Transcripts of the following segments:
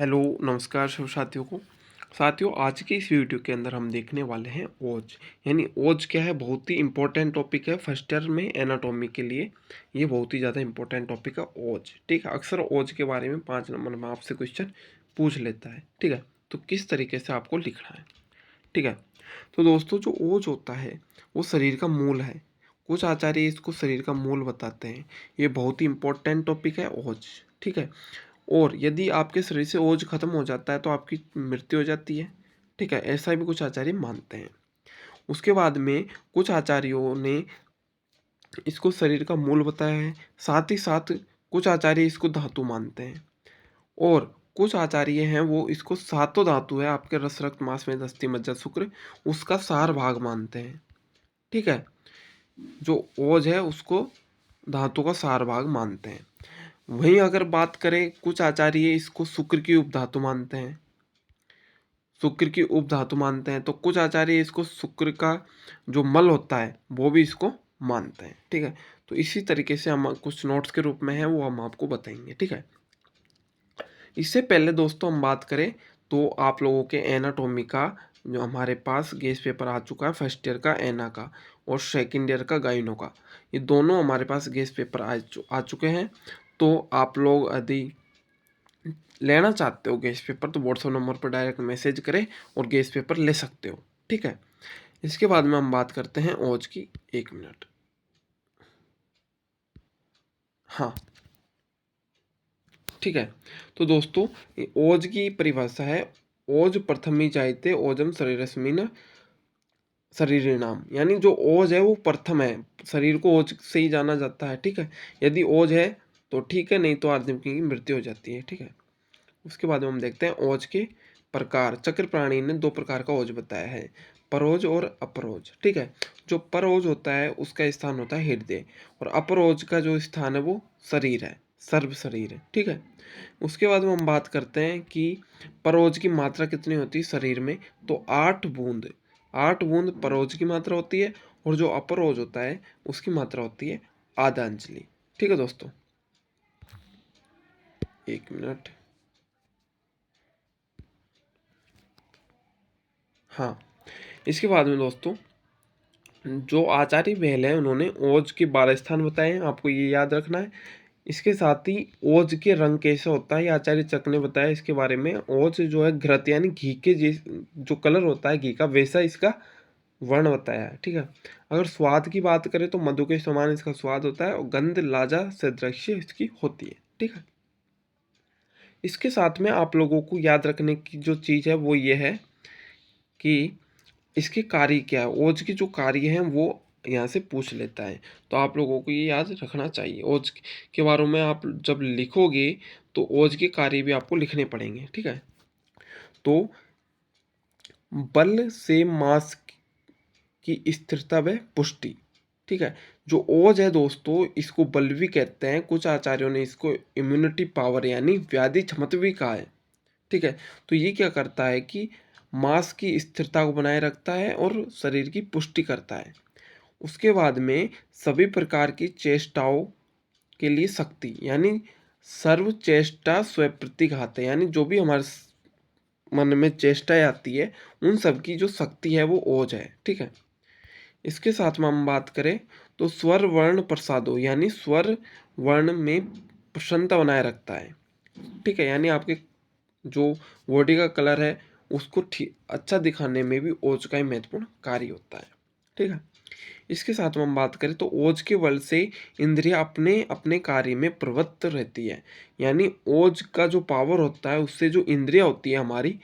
Hello नमस्कार सब साथियों को। साथियों, आज की इस वीडियो के अंदर हम देखने वाले हैं ओज। यानी ओज क्या है, बहुत ही इंपॉर्टेंट टॉपिक है फर्स्ट ईयर में एनाटॉमी के लिए। ये बहुत ही ज़्यादा इंपॉर्टेंट टॉपिक है ओज। ठीक है, अक्सर ओज के बारे में 5 नंबर में आपसे क्वेश्चन पूछ लेता है। ठीक है, तो किस तरीके से आपको लिखना है। ठीक है, तो दोस्तों जो ओज होता है वो शरीर का मूल है। कुछ आचार्य इसको शरीर का मूल बताते हैं। ये बहुत ही इंपॉर्टेंट टॉपिक है ओज। ठीक है, और यदि आपके शरीर से ओज खत्म हो जाता है तो आपकी मृत्यु हो जाती है। ठीक है, ऐसा भी कुछ आचार्य मानते हैं। उसके बाद में कुछ आचार्यों ने इसको शरीर का मूल बताया है, साथ ही साथ कुछ आचार्य इसको धातु मानते हैं, और कुछ आचार्य हैं वो इसको सातों धातु है आपके रस रक्त मांस में अस्थि मज्जा शुक्र, उसका सार भाग मानते हैं। ठीक है, जो ओज है उसको धातु का सार भाग मानते हैं। वहीं अगर बात करें, कुछ आचार्य इसको शुक्र की उपधातु मानते हैं, शुक्र की उपधातु मानते हैं, तो कुछ आचार्य इसको शुक्र का जो मल होता है वो भी इसको मानते हैं। ठीक है, तो इसी तरीके से हम कुछ नोट्स के रूप में है वो हम आपको बताएंगे। ठीक है, इससे पहले दोस्तों हम बात करें तो आप लोगों के एनाटॉमी का जो हमारे पास गेस्ट पेपर आ चुका है, फर्स्ट ईयर का एना का और सेकेंड ईयर का गाइनो का, ये दोनों हमारे पास गेस्ट पेपर आ चुके हैं। तो आप लोग यदि लेना चाहते हो गेस्ट पेपर तो व्हाट्सएप नंबर पर डायरेक्ट मैसेज करें और गेस्ट पेपर ले सकते हो। ठीक है, इसके बाद में हम बात करते हैं ओज की। 1 मिनट। हाँ, ठीक है, तो दोस्तों ये ओज की परिभाषा है, ओज प्रथमी जायते ओजम शरीरस्मिन शरीरिणाम। यानी जो ओज है वो प्रथम है, शरीर को ओज से ही जाना जाता है। ठीक है, यदि ओज है तो ठीक है, नहीं तो आदमी की मृत्यु हो जाती है। ठीक है, उसके बाद में हम देखते हैं ओज के प्रकार। चक्र प्राणी ने 2 प्रकार का ओज बताया है, परोज और अपरोज। ठीक है, जो परोज होता है उसका स्थान होता है हृदय, और अपरोज का जो स्थान है वो शरीर है, सर्व शरीर है। ठीक है, उसके बाद में हम बात करते हैं कि परोज की मात्रा कितनी होती है शरीर में, तो 8 बूंद। 8 बूंद परोज की मात्रा होती है, और जो अपरोज होता है उसकी मात्रा होती है आधा अंजलि। ठीक है दोस्तों, 1 मिनट। हाँ, इसके बाद में दोस्तों जो आचार्य बेहल है उन्होंने ओज के 12 स्थान बताए हैं, आपको ये याद रखना है। इसके साथ ही ओज के रंग कैसे होता है ये आचार्य चक ने बताया इसके बारे में। ओज जो है घृत यानी घी के जो कलर होता है घी का, वैसा इसका वर्ण बताया है। ठीक है, अगर स्वाद की बात करें तो मधु के समान इसका स्वाद होता है, और गंध लाजा सदृश्य इसकी होती है। ठीक है, इसके साथ में आप लोगों को याद रखने की जो चीज़ है वो ये है कि इसके कार्य क्या है, ओज के जो कार्य हैं वो यहाँ से पूछ लेता है। तो आप लोगों को ये याद रखना चाहिए, ओज के बारे में आप जब लिखोगे तो ओज के कार्य भी आपको लिखने पड़ेंगे। ठीक है, तो बल से मांस की स्थिरता व पुष्टि। ठीक है, जो ओज है दोस्तों इसको बल भी कहते हैं, कुछ आचार्यों ने इसको इम्यूनिटी पावर यानी व्याधि क्षमता भी कहा है। ठीक है, तो ये क्या करता है कि मांस की स्थिरता को बनाए रखता है और शरीर की पुष्टि करता है। उसके बाद में सभी प्रकार की चेष्टाओं के लिए शक्ति, यानी सर्व चेष्टा स्वप्रतिघात है, यानी जो भी हमारे मन में चेष्टाएं आती है उन सब की जो शक्ति है वो ओज है। ठीक है, इसके साथ में हम बात करें तो स्वर वर्ण प्रसादो, यानी स्वर वर्ण में प्रसन्नता बनाए रखता है। ठीक है, यानी आपके जो बॉडी का कलर है उसको ठीक अच्छा दिखाने में भी ओज का ही महत्वपूर्ण कार्य होता है। ठीक है, इसके साथ में हम बात करें तो ओज के बल से इंद्रियां अपने अपने कार्य में प्रवृत्त रहती है। यानी ओज का जो पावर होता है उससे जो इंद्रियां होती है हमारी,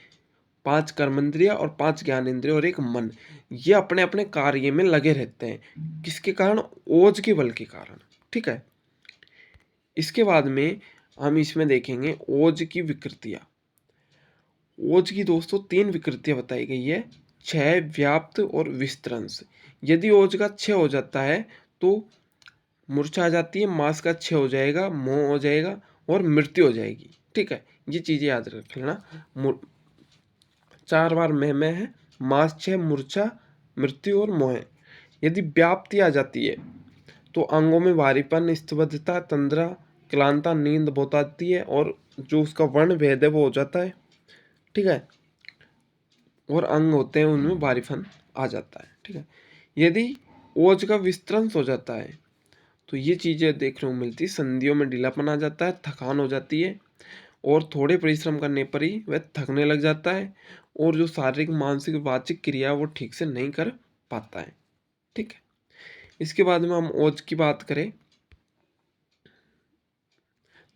5 कर्मेंद्रियां और 5 ज्ञानेंद्रिय और एक मन, ये अपने अपने कार्य में लगे रहते हैं। किसके कारण? ओज के बल के कारण। ठीक है, इसके बाद में हम इसमें देखेंगे ओज की विकृतियां। ओज की दोस्तों 3 विकृतियां बताई गई है, क्षय, व्याप्त और विस्तृंश। यदि ओज का क्षय हो जाता है तो मूर्छा आ जाती है, मांस का क्षय हो जाएगा, मोह हो जाएगा और मृत्यु हो जाएगी। ठीक है, ये चीजें याद रख लेना। 4 बार में है, मांस क्षय, मूर्छा, मृत्यु और मोह। यदि व्याप्ति आ जाती है तो अंगों में भारीपन, स्तब्धता, तंद्रा, क्लांता, नींद बहुत आती है और जो उसका वर्ण भेद है वो हो जाता है, ठीक है, और अंग होते हैं उनमें भारीपन आ जाता है, ठीक है। यदि ओज का विस्तृत हो जाता है तो ये चीज़ें देखने को मिलती है, संधियों में ढीलापन आ जाता है, थकान हो जाती है और थोड़े परिश्रम करने पर ही वह थकने लग जाता है और जो शारीरिक मानसिक वाचिक क्रिया वो ठीक से नहीं कर पाता है, ठीक है। इसके बाद में हम ओज की बात करें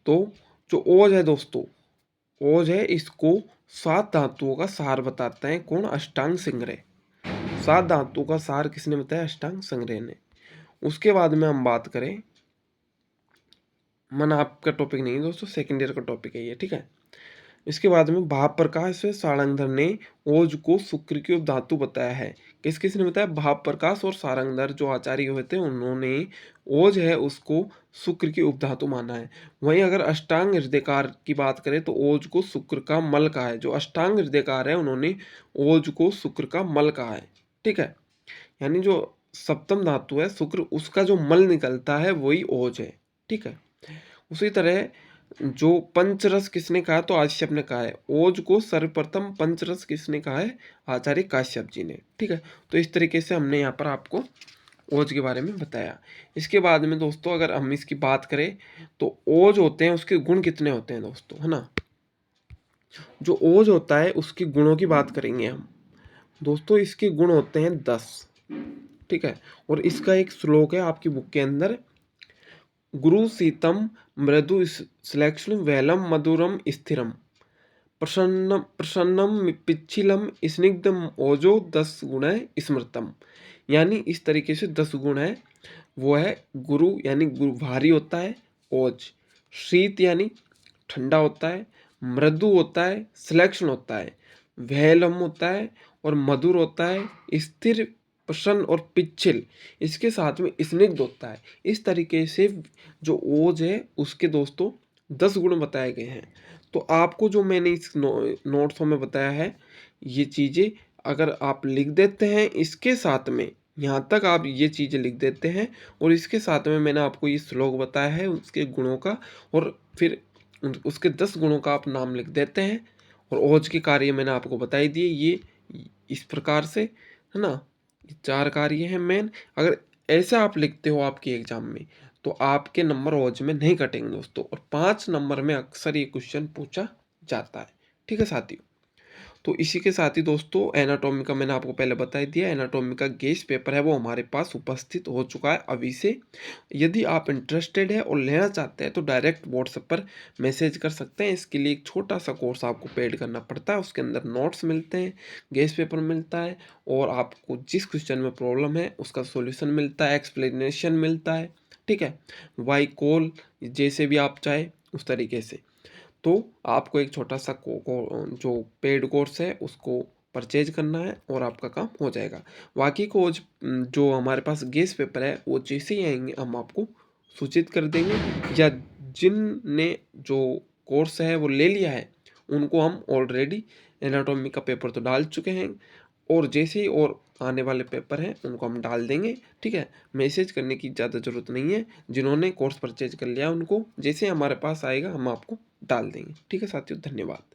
तो जो ओज है दोस्तों, ओज है इसको 7 धातुओं का सार बताते हैं कौन? अष्टांग संग्रह। 7 धातुओं का सार किसने बताया? अष्टांग संग्रह ने। उसके बाद में हम बात करें, मन आपका टॉपिक नहीं है दोस्तों, सेकेंड ईयर का टॉपिक है ये, ठीक है। इसके बाद में भाव प्रकाश से सारंगधर ने ओज को शुक्र की उपधातु बताया है। किस किस ने बताया? भाव प्रकाश और सारंगधर जो आचार्य हुए थे उन्होंने ओज है उसको शुक्र की उपधातु माना है। वहीं अगर अष्टांग हृदयकार की बात करें तो ओज को शुक्र का मल कहा है। जो अष्टांग हृदयकार है उन्होंने ओज को शुक्र का मल कहा है, ठीक है। यानी जो सप्तम धातु है शुक्र, उसका जो मल निकलता है वही ओज है, ठीक है। उसी तरह जो पंचरस किसने कहा? तो आचार्य ने कहा है। ओज को सर्वप्रथम पंचरस किसने कहा है? आचार्य काश्यप जी ने, ठीक है। तो इस तरीके से हमने यहाँ पर आपको ओज के बारे में बताया। इसके बाद में दोस्तों अगर हम इसकी बात करें तो ओज होते हैं उसके गुण कितने होते हैं दोस्तों, है ना। जो ओज होता है उसके गुणों की बात करेंगे हम दोस्तों। इसके गुण होते हैं 10, ठीक है। और इसका एक श्लोक है आपकी बुक के अंदर, गुरु शीतम मृदु श्लेष्म वैलम मधुरम स्थिरम प्रसन्नम प्रसन्नम पिच्छिलम स्निग्धम ओजो 10 गुण है स्मृतम। यानी इस तरीके से 10 गुण है। वो है गुरु यानी गुरु भारी होता है ओज, शीत यानी ठंडा होता है, मृदु होता है, श्लेष्म होता है, वैलम होता है और मधुर होता है, स्थिर प्रसन्न और पिच्छिल इसके साथ में स्निग्ध होता है। इस तरीके से जो ओज है उसके दोस्तों 10 गुण बताए गए हैं। तो आपको जो मैंने इस नोट्सों में बताया है ये चीज़ें अगर आप लिख देते हैं इसके साथ में, यहाँ तक आप ये चीज़ें लिख देते हैं और इसके साथ में मैंने आपको ये श्लोक बताया है उसके गुणों का, और फिर उसके 10 गुणों का आप नाम लिख देते हैं और ओज के कार्य मैंने आपको बताई दिए ये इस प्रकार से, है ना। 4 कार्य हैं मेन। अगर ऐसे आप लिखते हो आपके एग्जाम में तो आपके नंबर ओज में नहीं कटेंगे दोस्तों, और 5 नंबर में अक्सर ये क्वेश्चन पूछा जाता है, ठीक है साथियों। तो इसी के साथ ही दोस्तों एनाटॉमी का मैंने आपको पहले बता दिया, एनाटॉमी का गेस्ट पेपर है वो हमारे पास उपस्थित हो चुका है अभी से। यदि आप इंटरेस्टेड है और लेना चाहते हैं तो डायरेक्ट व्हाट्सएप पर मैसेज कर सकते हैं। इसके लिए एक छोटा सा कोर्स आपको पेड करना पड़ता है, उसके अंदर नोट्स मिलते हैं, गेस्ट पेपर मिलता है और आपको जिस क्वेश्चन में प्रॉब्लम है उसका सोल्यूशन मिलता है, एक्सप्लेनेशन मिलता है, ठीक है। वाई कॉल जैसे भी आप चाहे उस तरीके से। तो आपको एक छोटा सा जो पेड कोर्स है उसको परचेज करना है और आपका काम हो जाएगा। बाकी को जो हमारे पास गेस्ट पेपर है वो जैसे ही आएंगे हम आपको सूचित कर देंगे, या जिनने जो कोर्स है वो ले लिया है उनको हम ऑलरेडी एनाटॉमी का पेपर तो डाल चुके हैं, और जैसे ही और आने वाले पेपर हैं उनको हम डाल देंगे, ठीक है। मैसेज करने की ज़्यादा ज़रूरत नहीं है, जिन्होंने कोर्स परचेज कर लिया उनको जैसे हमारे पास आएगा हम आपको डाल देंगे, ठीक है साथियों। धन्यवाद।